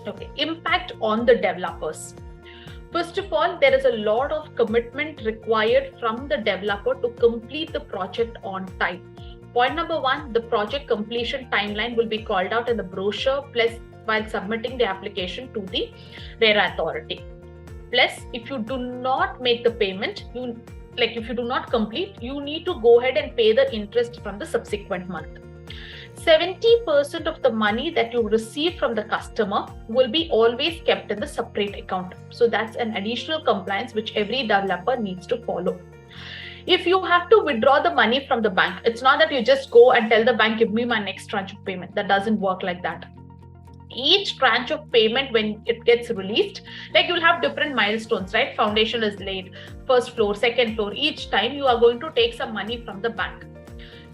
Okay, impact on the developers. First of all, there is a lot of commitment required from the developer to complete the project on time. Point number one, the project completion timeline will be called out in the brochure plus while submitting the application to the RERA authority. Plus, if you do not make the payment, if you do not complete, you need to go ahead and pay the interest from the subsequent month. 70% of the money that you receive from the customer will be always kept in the separate account. So that's an additional compliance which every developer needs to follow. If you have to withdraw the money from the bank, it's not that you just go and tell the bank, give me my next tranche of payment. That doesn't work like that. Each tranche of payment, when it gets released, like you'll have different milestones, right? Foundation is laid, first floor, second floor. Each time you are going to take some money from the bank.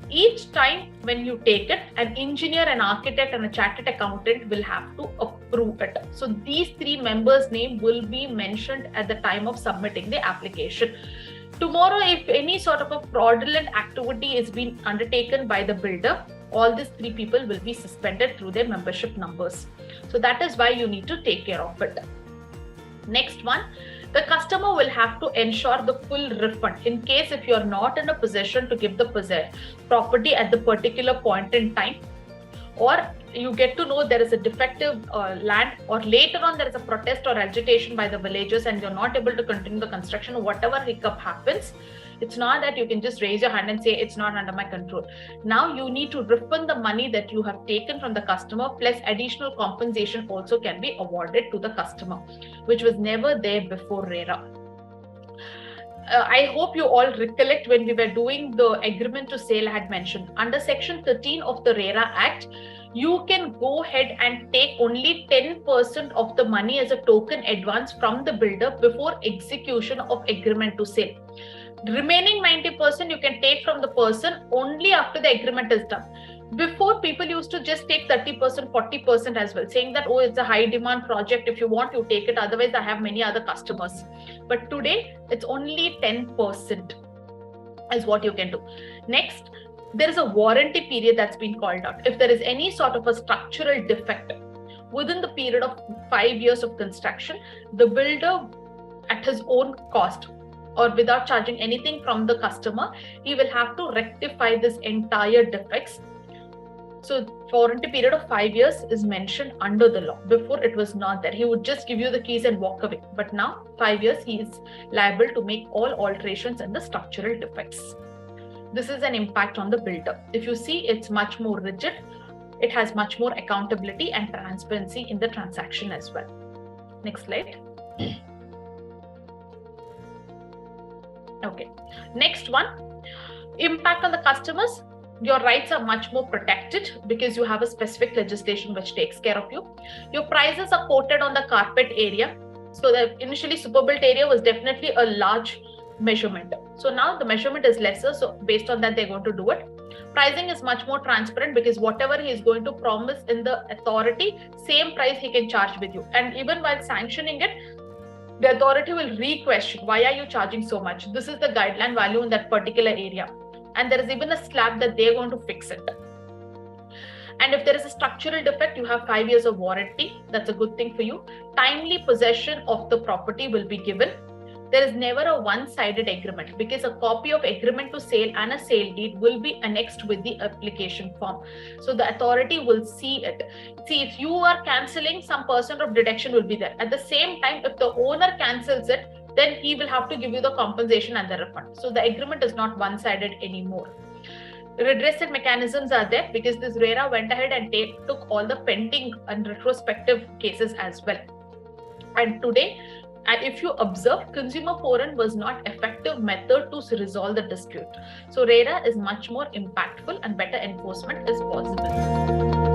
Each time when you take it, an engineer, an architect, and a chartered accountant will have to approve it. So these three members' name will be mentioned at the time of submitting the application. Tomorrow, if any sort of a fraudulent activity is being undertaken by the builder, all these three people will be suspended through their membership numbers. So that is why you need to take care of it. Next one, the customer will have to ensure the full refund in case if you're not in a position to give the property at the particular point in time, or you get to know there is a defective land, or later on there is a protest or agitation by the villagers and you're not able to continue the construction, or whatever hiccup happens, it's not that you can just raise your hand and say it's not under my control. Now you need to refund the money that you have taken from the customer, plus additional compensation also can be awarded to the customer, which was never there before RERA. I hope you all recollect when we were doing the agreement to sale, I had mentioned under section 13 of the RERA Act, you can go ahead and take only 10% of the money as a token advance from the builder before execution of agreement to sale. Remaining 90% you can take from the person only after the agreement is done. Before, people used to just take 30%, 40% as well, saying that, oh, it's a high demand project. If you want, you take it. Otherwise, I have many other customers. But today, it's only 10% is what you can do. Next, there is a warranty period that's been called out. If there is any sort of a structural defect within the period of 5 years of construction, the builder at his own cost or without charging anything from the customer, he will have to rectify this entire defects. So warranty period of 5 years is mentioned under the law. Before, it was not there. He would just give you the keys and walk away. But now 5 years, he is liable to make all alterations in the structural defects. This is an impact on the builder. If you see, it's much more rigid. It has much more accountability and transparency in the transaction as well. Next slide. Okay. Next one, impact on the customers. Your rights are much more protected because you have a specific legislation which takes care of you. Your prices are quoted on the carpet area. So the initially super built area was definitely a large measurement. So now the measurement is lesser. So based on that, they're going to do it. Pricing is much more transparent because whatever he is going to promise in the authority, same price he can charge with you. And even while sanctioning it, the authority will re-question, why are you charging so much? This is the guideline value in that particular area. And there is even a slab that they're going to fix it. And if there is a structural defect, you have 5 years of warranty. That's a good thing for you. Timely possession of the property will be given. There is never a one-sided agreement because a copy of agreement to sale and a sale deed will be annexed with the application form. So the authority will see it. See, if you are cancelling, some percent of deduction will be there. At the same time, if the owner cancels it, then he will have to give you the compensation and the refund. So the agreement is not one-sided anymore. Redressal mechanisms are there because this RERA went ahead and took all the pending and retrospective cases as well. And today, if you observe, consumer forum was not effective method to resolve the dispute. So RERA is much more impactful and better enforcement is possible.